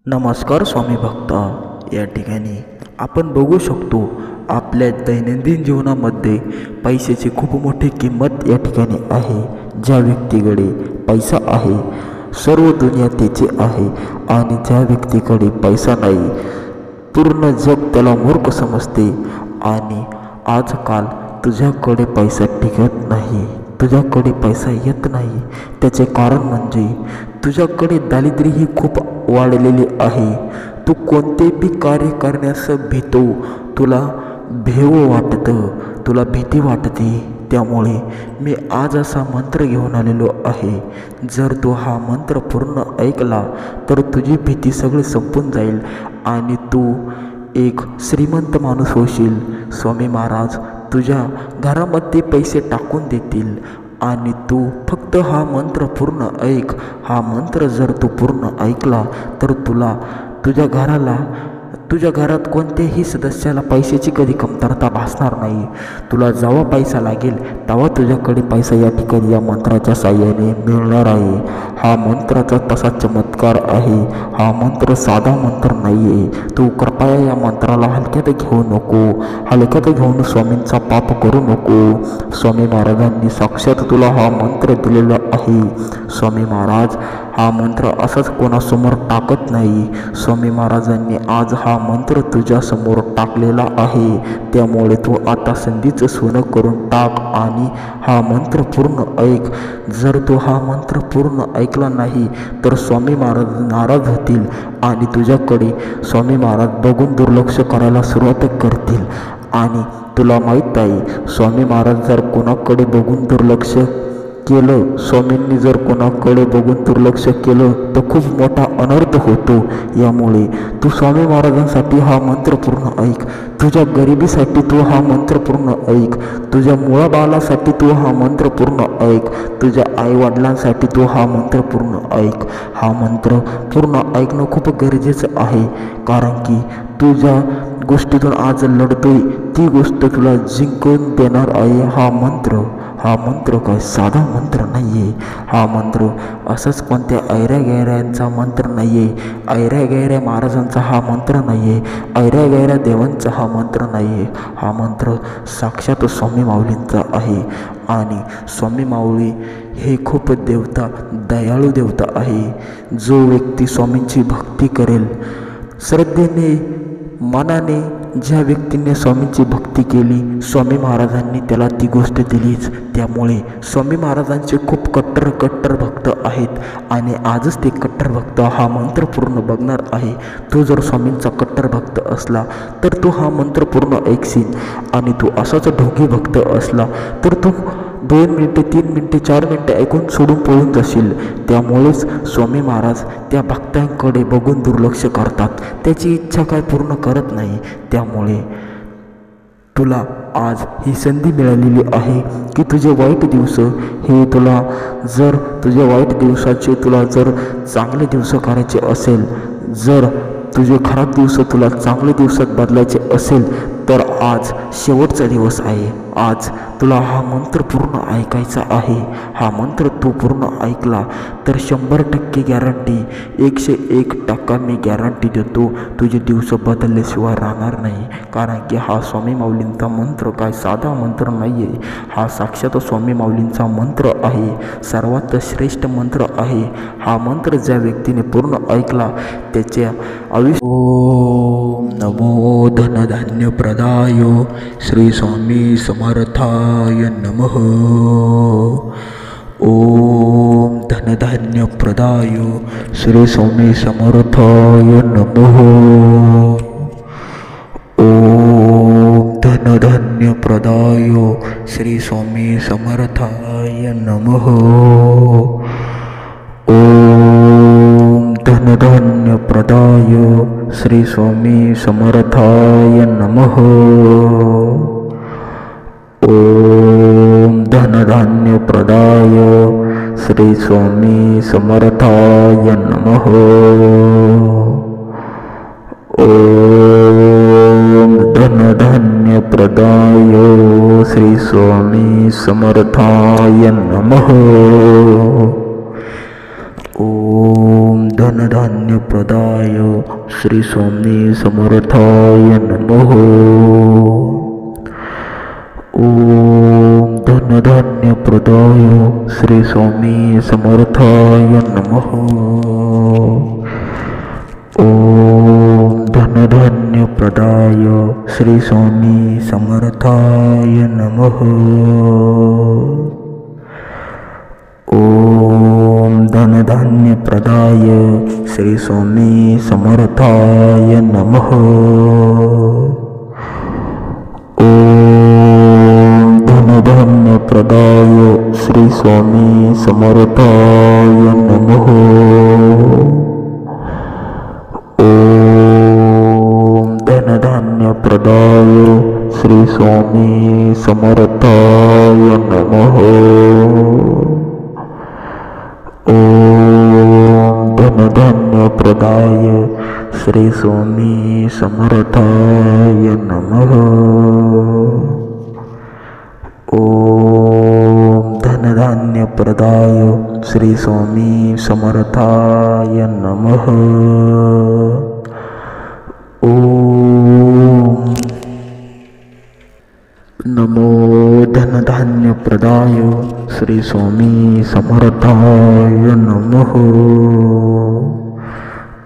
नमस्कार स्वामी भक्त. या ठिकाणी आपण बघू शकतो आपल्या दैनंदिन जीवनामध्ये पैशाची खूप मोठी किंमत या ठिकाणी आहे. ज्या व्यक्तीकडे पैसा आहे सर्व दुनिया त्याची आहे आणि ज्या व्यक्तीकडे पैसा नाही पूर्ण जग त्याला मूर्ख समजते. आणि आजकाल तुझ्याकडे पैसा टिकत नाही, तुझ्याकडे पैसा येत नाही. त्याचे कारण म्हणजे तुझ्याकडे दारिद्र्य ही खूप वाढलेली आहे. तू कोणते बी कार्य करण्यास भीतो, तुला भेव वाटतं, तुला भीती वाटते. त्यामुळे मी आज असा मंत्र घेऊन आलेलो आहे. जर तू हा मंत्र पूर्ण ऐकला तर तुझी भीती सगळी संपून जाईल आणि तू एक श्रीमंत माणूस होशील. स्वामी महाराज तुझ्या घरामध्ये पैसे टाकून देतील आणि तू फक्त हा मंत्र पूर्ण ऐक. हा मंत्र जर तू पूर्ण ऐकला तर तुझ्या घरात कोणत्याही सदस्याला पैशाची कधी कमतरता भासणार नाही. तुला जेव्हा पैसा लागेल तेव्हा तुझ्याकडे पैसा या ठिकाणी या मंत्राच्या साहाय्याने मिळणार आहे. हा मंत्राचा तसा चमत्कार आहे. हा मंत्र साधा मंत्र नाही आहे. तू कृपया या मंत्राला हलक्यात घेऊ नको, हलक्यात घेऊन स्वामींचा पाप करू नको. स्वामी महाराजांनी साक्षात तुला हा मंत्र दिलेला आहे. स्वामी महाराज हा मंत्र असाच कोणासमोर टाकत नाही. स्वामी महाराजांनी आज हा मंत्र तुझ्यासमोर टाकलेला आहे. त्यामुळे तू आता संधीचं सोनं करून टाक आणि हा मंत्र पूर्ण ऐक. जर तू हा मंत्र पूर्ण ऐकला नाही तर स्वामी महाराज नाराज होतील आणि तुझ्याकडे स्वामी महाराज बघून दुर्लक्ष करायला सुरुवात करतील. आणि तुला माहीत आहे स्वामी महाराज जर कोणाकडे बघून दुर्लक्ष केलं, स्वामींनी जर कोणाकडे बघून दुर्लक्ष केलं तर खूप मोठा अनर्थ होतो. यामुळे तू स्वामी महाराजांसाठी हा मंत्र पूर्ण ऐक. तुझ्या गरिबीसाठी तू हा मंत्र पूर्ण ऐक. तुझ्या मुळाबाळासाठी तू हा मंत्र पूर्ण ऐक. तुझ्या आईवडिलांसाठी तू हा मंत्र पूर्ण ऐक. हा मंत्र पूर्ण ऐकणं खूप गरजेचं आहे. कारण की तू ज्या गोष्टीतून आज लढतोय ती गोष्ट तुला जिंकून देणार आहे हा मंत्र काय साधा मंत्र नाही आहे. हा मंत्र असंच कोणत्या ऐऱ्या गैऱ्यांचा मंत्र नाही आहे. ऐऱ्या गैऱ्या महाराजांचा हा मंत्र नाही आहे. ऐऱ्या गैऱ्या देवांचा हा मंत्र नाही आहे. हा मंत्र साक्षात स्वामी माऊलींचा आहे. आणि स्वामी माऊली हे खूप दयाळू देवता आहे. जो व्यक्ती स्वामींची भक्ती करेल श्रद्धेने मनाने, ज्या व्यक्तीने स्वामींची भक्ती केली स्वामी महाराजांनी त्याला ती गोष्ट दिलीच. त्यामुळे स्वामी महाराजांचे खूप कट्टर भक्त आहेत आणि आजच ते कट्टर भक्त हा मंत्र पूर्ण बघणार आहे. तो जर स्वामींचा कट्टर भक्त असला तर तू हा मंत्र पूर्ण ऐकशील आणि तू असाच ढोंगी भक्त असला तर तू 2 मिनिटे 3 मिनिटे 4 मिनिटे ऐकून सोडून पळून जाशील. त्यामुळेच स्वामी महाराज त्या भक्तांकडे बघून दुर्लक्ष करतात, त्याची इच्छा काय पूर्ण करत नाही. त्यामुळे तुला आज ही संधी मिळालेली आहे की तुझे वाईट दिवस हे तुझ्या वाईट दिवसाचे तुला जर चांगले दिवस करायचे असेल, जर तुझे खराब दिवस तुला चांगले दिवसात बदलायचे असेल तर आज शेवटचा दिवस आहे. आज तुला हा मंत्र पूर्ण ऐकायचा आहे. हा मंत्र तू पूर्ण ऐकला तर 100% गॅरंटी, 101% मी गॅरंटी देतो तुझे दिवस बदलल्याशिवाय राहणार नाही. कारण की हा स्वामी माऊलींचा मंत्र काय साधा मंत्र नाही आहे. हा साक्षात स्वामी माऊलींचा मंत्र आहे. सर्वात श्रेष्ठ मंत्र आहे. हा मंत्र ज्या व्यक्तीने पूर्ण ऐकला त्याच्या ओम नमो धनधान्य प्रदाय श्री स्वामी समर्थाय नमः. ओम धनधान्य प्रदाय श्री स्वामी समर्थाय नमः. ओम धनधान्य प्रदाय श्री स्वामी समर्थाय नमः. ओम धनधान्य प्रदाय श्री स्वामी समर्थाय नमः. ओम धनधान्य प्रदाय श्री स्वामी समर्थाय नमः. ओम धनधान्य प्रदाय श्री स्वामी समर्थाय नमः. ओम धनधान्यप्रदाय श्री स्वामी समर्थाय नमः। ओम धनधान्यप्रदाय श्री स्वामी समर्थाय नमः। ओम धनधान्यप्रदाय श्री स्वामी समर्थाय नमः। ओम धनधान्यप्रदाय श्री स्वामी समर्थाय नमः। ओम धनधान्यप्रदाय श्री स्वामी समर्थाय नमः। ओम धनधान्यप्रदाय श्री स्वामी समर्थाय नमः। ओम धनधान्यप्रदाय श्री स्वामी समर्थाय नमः। ओम धनधान्यप्रदाय श्री स्वामी समर्थाय नमः। ओम नमो धनधान्यप्रदाय श्री स्वामी समर्थाय नमः।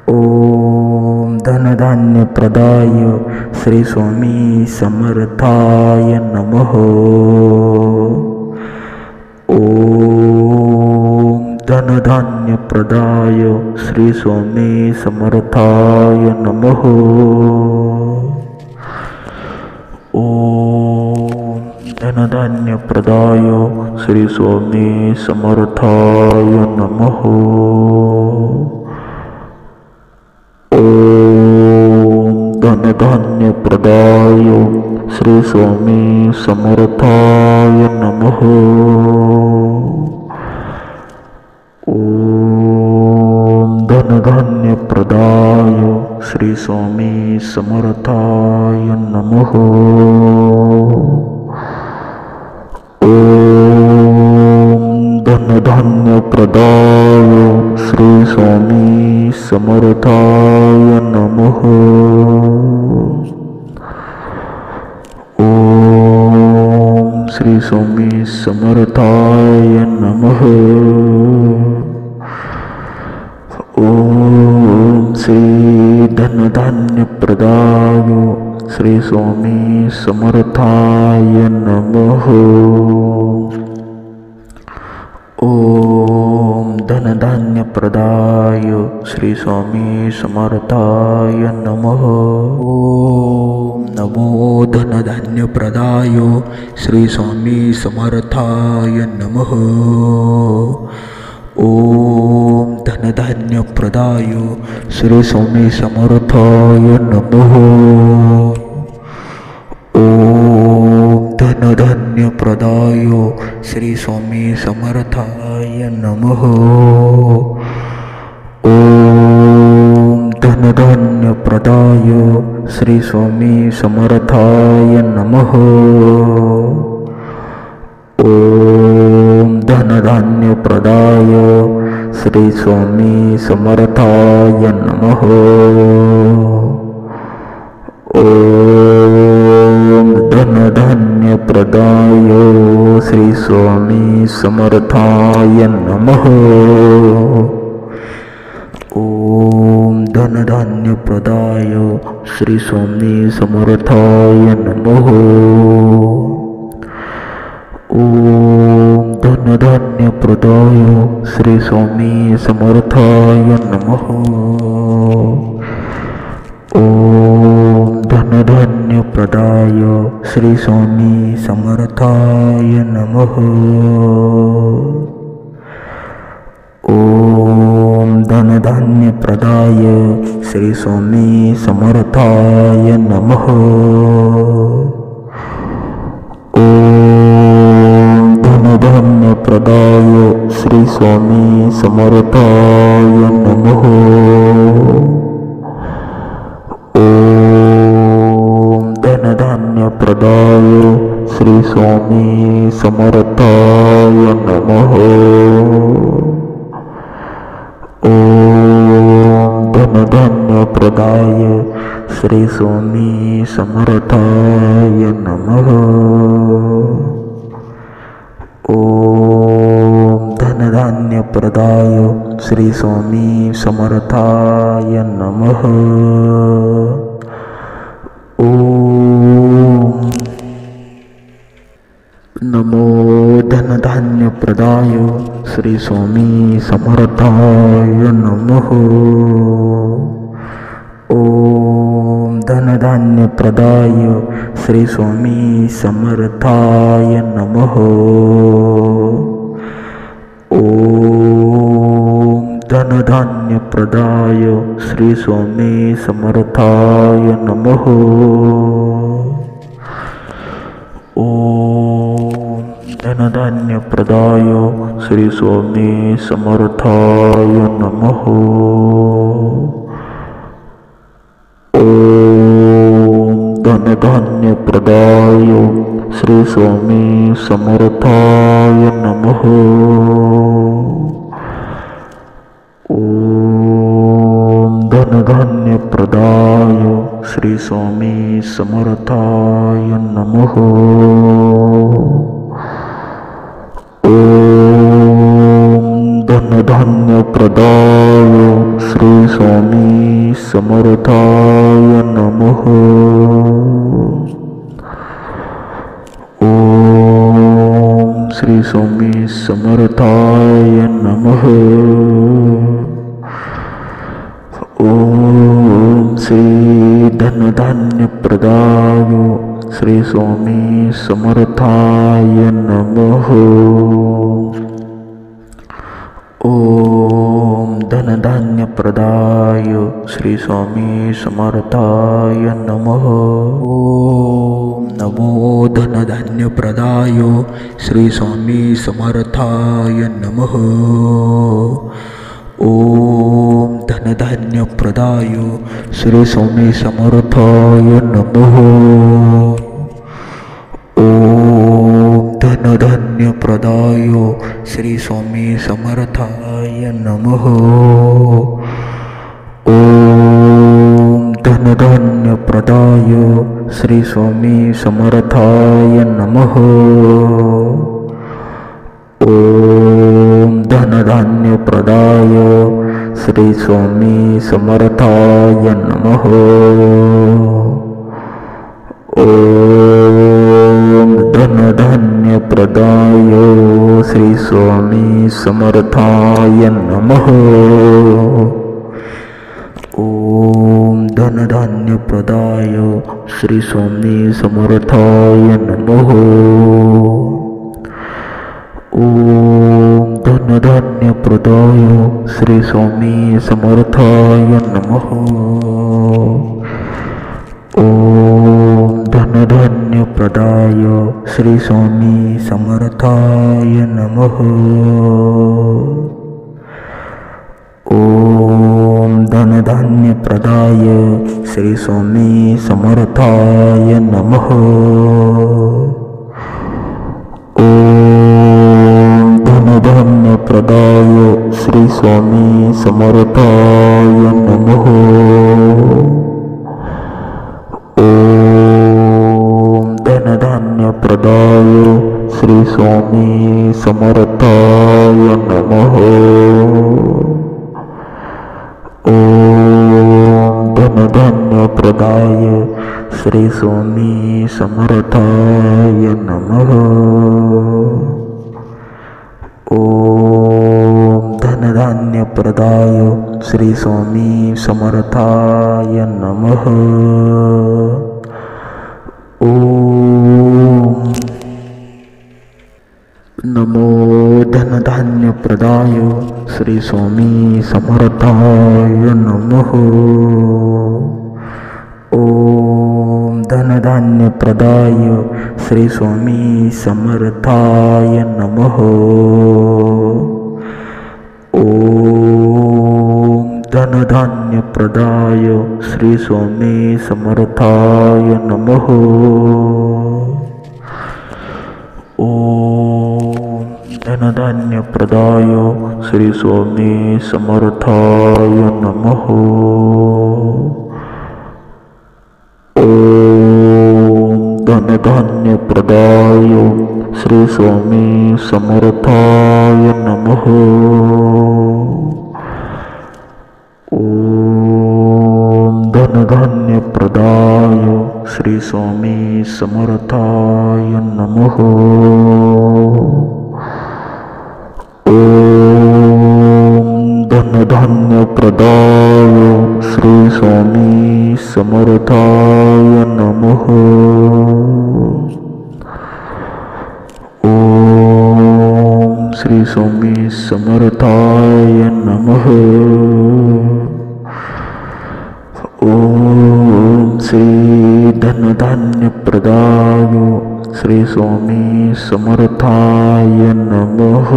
ओम धनधान्यप्रदाय श्री स्वामी समर्थाय नमः। ओम धनधान्यप्रदाय श्री स्वामी समर्थाय नमः। ओम धनधान्यप्रदाय श्री स्वामी समर्थाय नमः। ओम धनधान्यप्रदाय श्री स्वामी समर्थाय नमः। ओम धनधान्यप्रदाय श्री स्वामी समर्थाय नमः। ओम धनधान्यप्रदाय श्री स्वामी समर्थाय नमः। ओम श्री स्वामी समर्थाय नमः। ओम श्री धनधान्यप्रदाय श्री स्वामी समर्थाय नमः। ओम धनधान्यप्रदाय श्री स्वामी समर्थाय नमः। ओम नमो धनधान्यप्रदाय श्री स्वामी समर्थाय नमः। ओम धनधान्यप्रदाय श्री स्वामी समर्थाय नमः। ओम धनधान्यप्रदाय श्री स्वामी समर्थाय नमः। ओम धनधान्यप्रदाय श्री स्वामी समर्थाय नमः। ओम धनधान्यप्रदाय श्री स्वामी समर्थाय नमः। ओम धनधान्यप्रदाय श्री स्वामी समर्थाय नमः। ओम धनधान्यप्रदाय श्री स्वामी समर्थाय नमः। ओम धनधान्यप्रदाय श्री स्वामी समर्थाय नमः। ओम धनधान्यप्रदाय श्री स्वामी समर्थाय नमः। ओम धनधान्यप्रदाय श्री स्वामी समर्थाय नमः। ओम धनधान्यप्रदाय श्री स्वामी समर्थाय नमः। ओम धनधान्यप्रदाय श्री स्वामी समर्थाय नमः। ओम धनधान्यप्रदाय श्री स्वामी समर्थाय नमः। ओम धनधान्यप्रदाय श्री स्वामी समर्थाय नमः। ओम नमो धनधान्यप्रदाय श्री स्वामी समर्थाय नमः। ओम धनधान्यप्रदाय श्री स्वामी समर्थाय नमः। ओम धनधान्यप्रदाय श्री स्वामी समर्थाय नमः। ओम धनधान्यप्रदाय श्री स्वामी समर्थाय नमः। ओम धनधान्यप्रदाय श्री स्वामी समर्थाय नमः। ओम धनधान्यप्रदाय श्री स्वामी समर्थाय नमः। ओम धनधान्यप्रदाय श्री स्वामी समर्थाय नमः। ओम श्री स्वामी समर्थाय नमः। ओम श्री धनधान्यप्रदाय श्री स्वामी समर्थाय नमः। ओम धनधान्यप्रदाय श्री स्वामी समर्थाय नमः। ओम नमो धनधान्यप्रदाय श्री स्वामी समर्थाय नमः। ओम धनधान्यप्रदाय श्री स्वामी समर्थाय नमः। ओम धनधान्यप्रदाय श्री स्वामी समर्थाय नमः। ओम धनधान्यप्रदाय श्री स्वामी समर्थाय नमः। ओम धनधान्यप्रदाय श्री स्वामी समर्थाय नमः। ओम धनधान्यप्रदाय श्री स्वामी समर्थाय नमः। ओम धनधान्यप्रदाय श्री स्वामी समर्थाय नमः। ओम धनधान्यप्रदाय श्री स्वामी समर्थाय नमः। ओम धनधान्यप्रदाय श्री स्वामी समर्थाय नमः। ओम धनधान्यप्रदाय श्री स्वामी समर्थाय नमः। ओम धनधान्यप्रदाय श्री स्वामी समर्थाय नमः। ओम धनधान्यप्रदाय श्री स्वामी समर्थाय नमः। ओम धनधान्यप्रदाय श्री स्वामी समर्थाय नमः। ओम धनधान्यप्रदाय श्री स्वामी समर्थाय नमः। ओम नमो धनधान्यप्रदाय श्री स्वामी समर्थाय नमः। ओम धनधान्यप्रदाय श्री स्वामी समर्थाय नमः। ओम धनधान्यप्रदाय श्री स्वामी समर्थाय नमः। ओम धनधान्यप्रदाय श्री स्वामी समर्थाय नमः। ओम धनधान्यप्रदाय श्री स्वामी समर्थाय नमः। ओम धनधान्यप्रदाय श्री स्वामी समर्थाय नमः। ओम धनधान्यप्रदाय श्री स्वामी समर्थाय नमः। ओम श्री स्वामी समर्थाय नमः। ओम श्री धनधान्यप्रदाय श्री स्वामी समर्थाय नमः।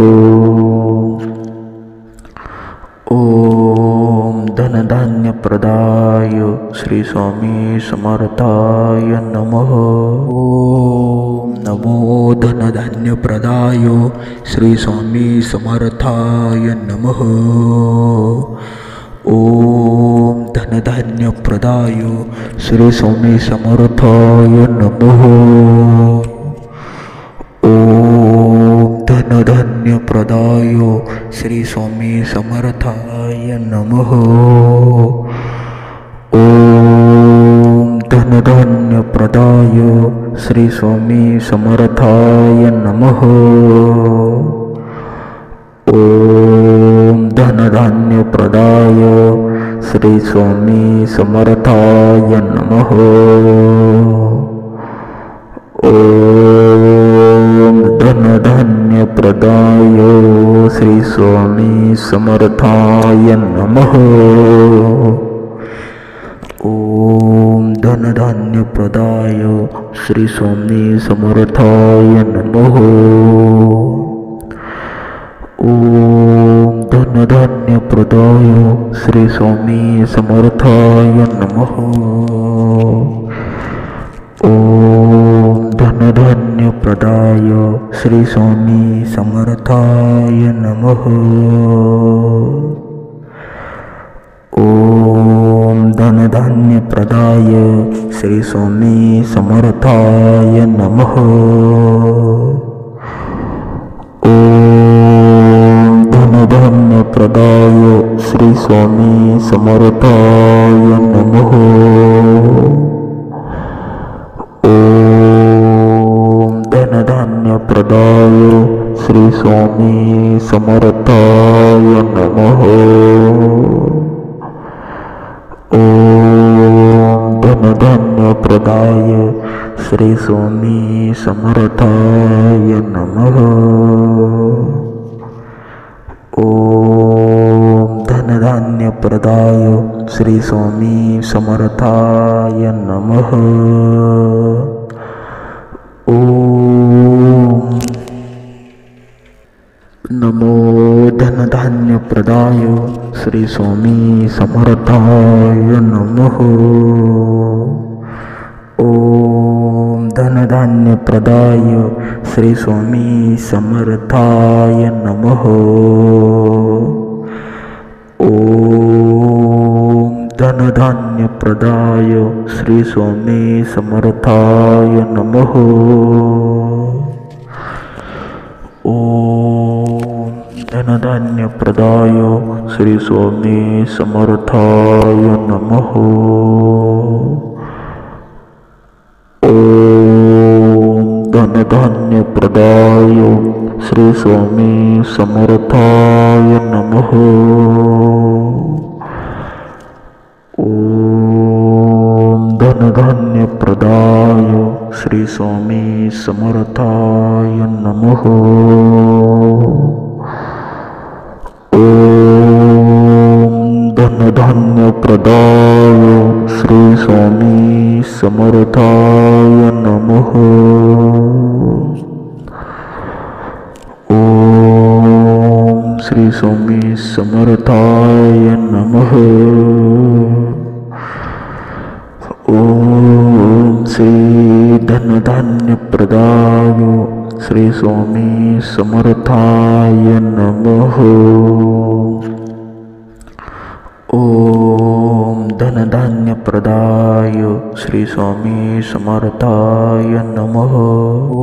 ओम धनधान्यप्रदाय श्री स्वामी समर्थाय नमः। ओम नमो धनधान्यप्रदाय श्री स्वामी समर्थाय नमः। ओम धनधान्यप्रदाय श्री स्वामी समर्थाय नमः। ओम धनधान्यप्रदाय श्री स्वामी समर्थाय नमः। ओम धनधान्यप्रदाय श्री स्वामी समर्थाय नमः। ओम धनधान्यप्रदाय श्री स्वामी समर्थाय नमः। ओम धनधान्यप्रदाय श्री स्वामी समर्थाय नमः। ओम धनधान्यप्रदाय श्री स्वामी समर्थाय नमः। ओम धनधान्यप्रदाय श्री स्वामी समर्थाय नमः। ओम धनधान्यप्रदाय श्री स्वामी समर्थाय नमः। ओम धनधान्यप्रदाय श्री स्वामी समर्थाय नमः। ओम धनधान्यप्रदाय श्री स्वामी समर्थाय नमः। ओम धनधान्यप्रदाय श्री स्वामी समर्थाय नमः। ओम धनधान्यप्रदाय श्री स्वामी समर्थाय नमः। ओम धनधान्यप्रदाय श्री स्वामी समर्थाय नमः। ओम नमो धनधान्यप्रदाय श्री स्वामी समर्थाय नमः। ओम धनधान्यप्रदाय श्री स्वामी समर्थाय नमः। ओम धनधान्यप्रदाय श्री स्वामी समर्थाय नमः। ओम धनधान्यप्रदाय श्री स्वामी समर्थाय नमः। ओम धनधान्यप्रदाय श्री स्वामी समर्थाय नमः। ओम धनधान्यप्रदाय श्री स्वामी समर्थाय नमः। ओम धनधान्यप्रदाय श्री स्वामी समर्थाय नमः। ओम श्री स्वामी समर्थाय नमः। ओम श्री धनधान्यप्रदाय श्री स्वामी समर्थाय नमः। ओम धनधान्य प्रदाय श्री स्वामी समर्थाय नमः।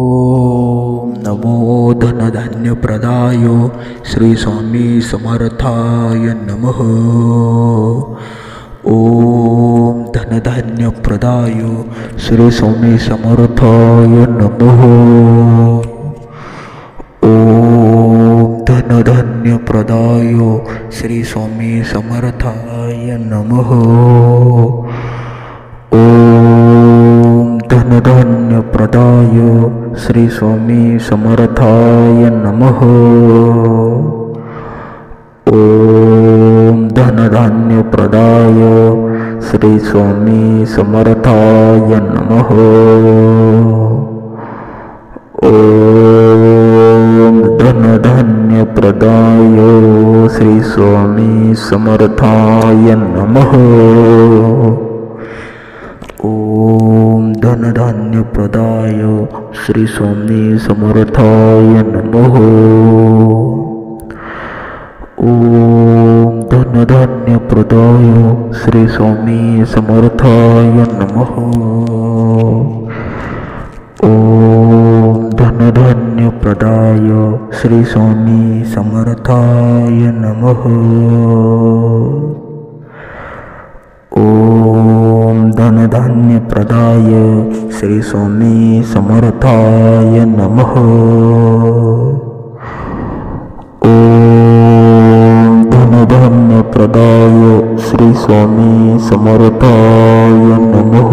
ओम नमो धनधान्य प्रदाय श्री स्वामी समर्थाय नमः। ओम धनधान्य प्रदाय श्री स्वामी समर्थाय नमः। ओम धनधान्य प्रदाय श्री स्वामी समर्थाय नमः। ओम धनधान्य प्रदाय श्री स्वामी समर्थाय नमः। ओम धनधान्य प्रदाय श्री स्वामी समर्थाय नमः। ओम धनधान्य प्रदाय श्री स्वामी समर्थाय नमः। ओम धनधान्य प्रदाय श्री स्वामी समर्थाय नमः। ओम धनधान्य प्रदाय श्री स्वामी समर्थाय नमः। ओम धनधान्य प्रदाय श्री स्वामी समर्थाय नमः। ओम धनधान्य प्रदाय श्री स्वामी समर्थाय नमः। ओम धनधान्य प्रदाय श्री स्वामी समर्थाय नमः।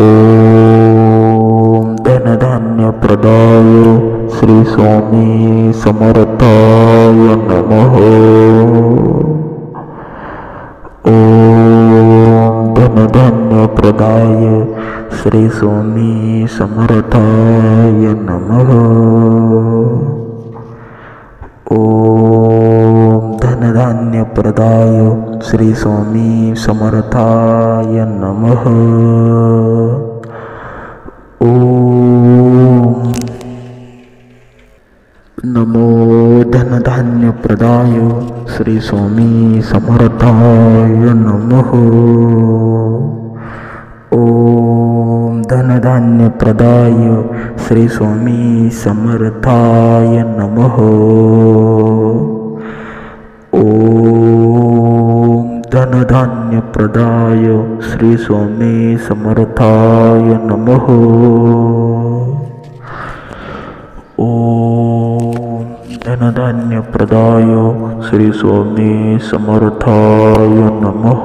ओम धनधान्य प्रदाय श्री स्वामी समर्थाय नमः। ओम धनधान्य प्रदाय श्री स्वामी समर्थाय नमः। ओम धनधान्य प्रदाय श्री स्वामी समर्थाय नमः। ओम नमो धनधान्य प्रदाय श्री स्वामी समर्थाय नमः। ओम धनधान्य प्रदाय श्री स्वामी समर्थाय नमः। ओम धनधान्य प्रदाय श्री स्वामी समर्थाय नमः। ओम धनधान्य प्रदाय श्री स्वामी समर्थाय नमः।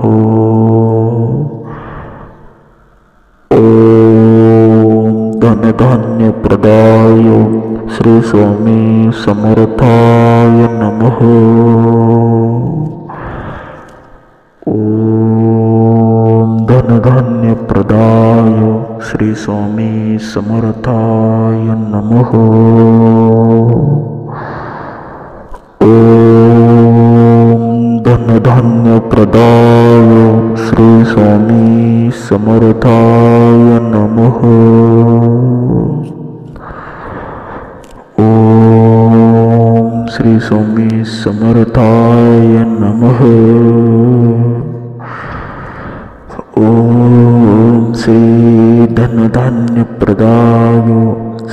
ओम धनधान्य प्रदाय श्री स्वामी समर्थाय नमः। ओम धनधान्य प्रदाय श्री स्वामी समर्थाय नमः। ओम धनधान्य प्रदाय श्री स्वामी समर्थाय नमः। ओम श्री स्वामी समर्थाय नमः। ओम श्री धनधान्य प्रदाय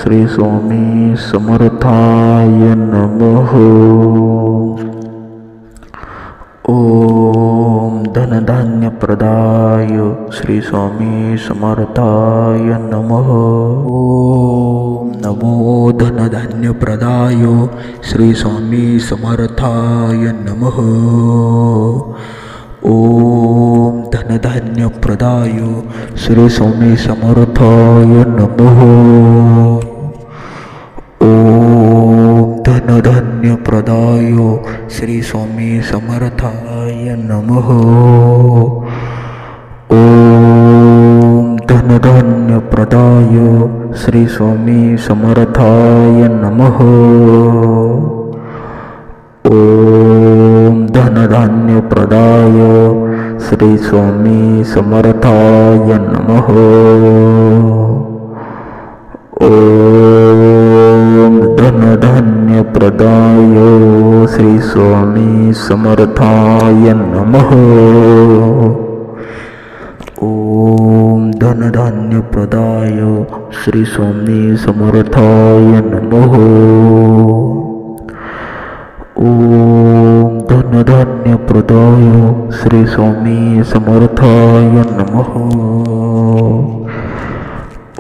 श्री स्वामी समर्थाय नमः। ओम धनधान्य प्रदाय श्री स्वामी समर्थाय नमः। ओम नमो धनधान्य प्रदाय श्री स्वामी समर्थाय नमः। ओम धनधान्य प्रदाय श्री स्वामी समर्थाय नमः। ओम धनधान्य प्रदाय श्री स्वामी समर्थाय नमः। ओम धनधान्य प्रदाय श्री स्वामी समर्थाय नमः। ओम धनधान्य प्रदाय श्री स्वामी समर्थाय नमः। ओम धनधान्यप्रदाय श्री स्वामी समर्थाय नमः। ओम धनधान्यप्रदाय श्री स्वामी समर्थाय नमः। ओम धनधान्यप्रदाय श्री स्वामी समर्थाय नमः।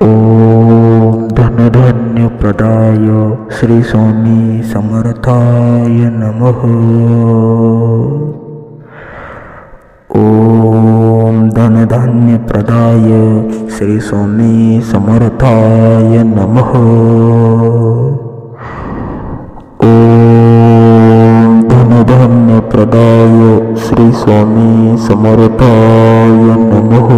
ओम धनधान्यप्रदाय श्री स्वामी समर्थाय नमः। ओम धनधान्यप्रदाय श्री स्वामी समर्थाय नमः। ओम धनधान्यप्रदाय श्री स्वामी समर्थाय नमः।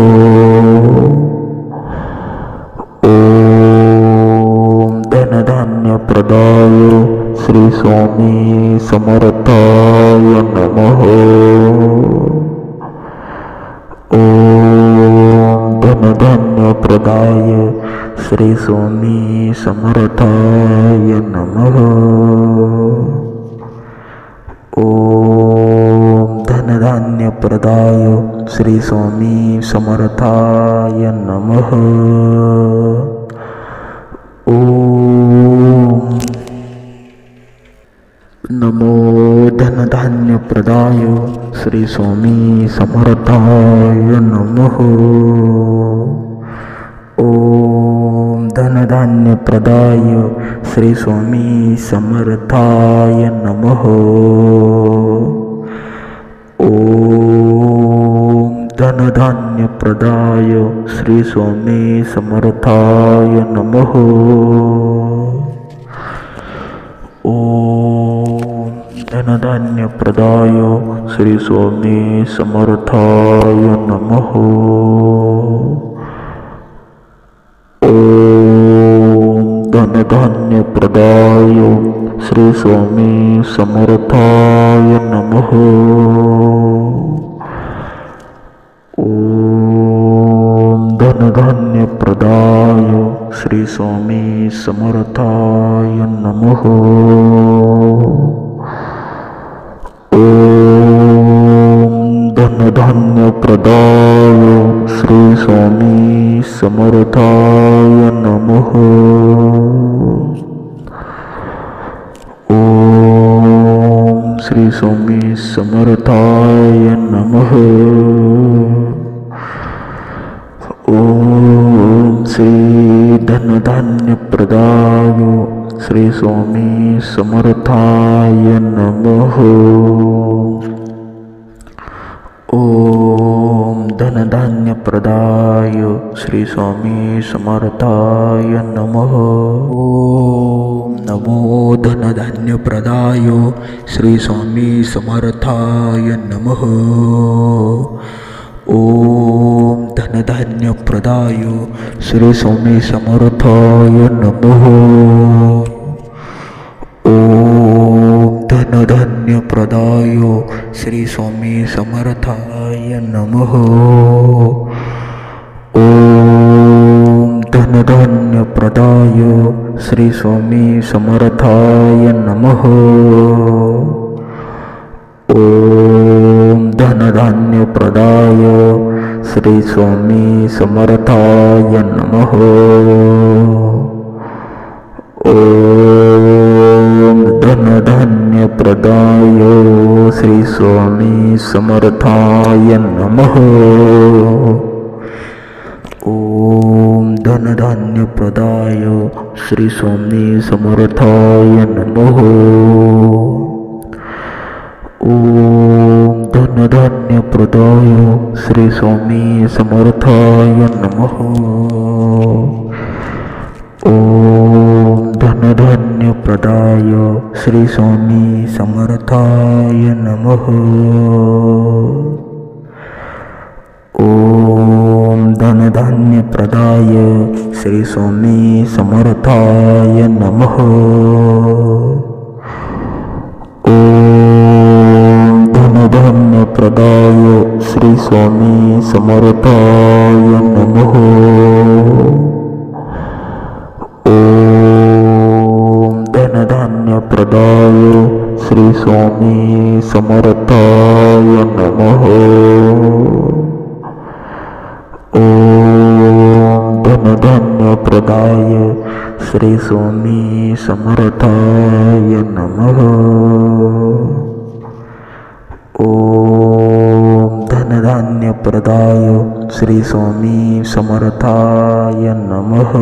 ओम धनधान्यप्रदाय श्री स्वामी समर्थाय नमः। ओम धनधान्यप्रदाय श्री स्वामी समर्थाय नमः। ओम धनधान्यप्रदाय श्री स्वामी समर्थाय नमः। ओम नमो धनधान्यप्रदाय श्री स्वामी समर्थाय नमः। ओम धनधान्यप्रदाय श्री स्वामी समर्थाय नमः। ओम धनधान्यप्रदाय श्री स्वामी समर्थाय नमः। ओम धनधान्यप्रदाय श्री स्वामी समर्थाय नमः। ओम धनधान्यप्रदाय श्री स्वामी समर्थाय नमः। ओम धनधान्यप्रदाय श्री स्वामी समर्थाय नमः। ओम धनधान्यप्रदाय श्री स्वामी समर्थाय नमः। ओम श्री स्वामी समर्थाय नमः। ओम श्री धनधान्यप्रदाय श्री स्वामी समर्थाय नमः। ओम धनधान्यप्रदाय श्री स्वामी समर्थाय नमः। ओम नमो धनधान्यप्रदाय श्री स्वामी समर्थाय नमः। ओम धनधान्यप्रदाय श्री स्वामी समर्थाय नमः। ओम धनधान्यप्रदाय श्री स्वामी समर्थाय नमः। ओम धनधान्यप्रदाय श्री स्वामी समर्थाय नमः। ओम धनधान्यप्रदाय श्री स्वामी समर्थाय नमः। ओम धनधान्यप्रदाय श्री स्वामी समर्थाय नमः। ओम धनधान्यप्रदाय श्री स्वामी समर्थाय नमः। ओम धनधान्यप्रदाय श्री स्वामी समर्थाय नमः। ओम धनधान्यप्रदाय श्री स्वामी समर्थाय नमः। ओम धनधान्यप्रदाय श्री स्वामी समर्थाय नमः। ओम धनधान्यप्रदाय श्री स्वामी समर्थाय नमः। धनधान्यप्रदाय श्री स्वामी समर्थाय नमः। ओम धनधान्यप्रदाय श्री स्वामी समर्थाय नमः। ओम धनधान्यप्रदाय श्री स्वामी समर्थाय नमः।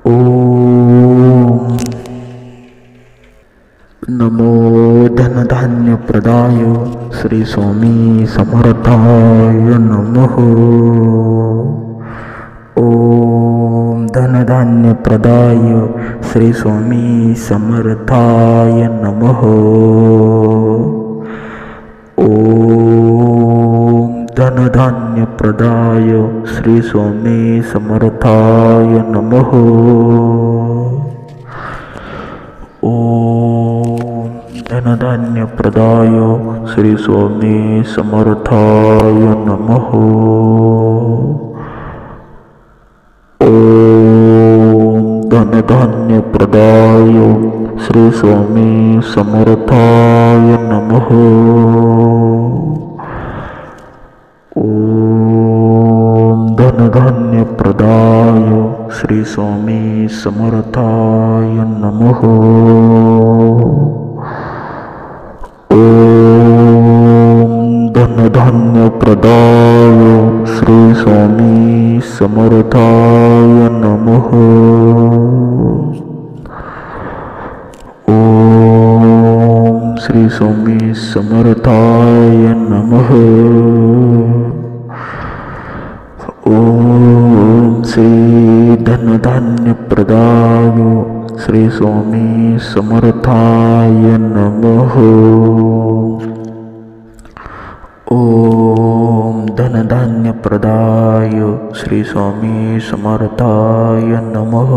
ओम नमो धनधान्यप्रदाय श्री स्वामी समर्थाय नमः। ओम धनधान्यप्रदाय श्री स्वामी समर्थाय नमः। ओम धनधान्यप्रदाय श्री स्वामी समर्थाय नमः। ओम धनधान्यप्रदाय श्री स्वामी समर्थाय नमः। ओम धनधान्यप्रदाय श्री स्वामी समर्थाय नमः। ओम धनधान्यप्रदाय श्री स्वामी समर्थाय नमः। ओम धनधान्यप्रदाय श्री स्वामी समर्थाय नमः। ओम श्री स्वामी समर्थाय नमः। ओम श्री धनधान्यप्रदाय श्री स्वामी समर्थाय नमः। ओम धनधान्यप्रदाय श्री स्वामी समर्थाय नमः।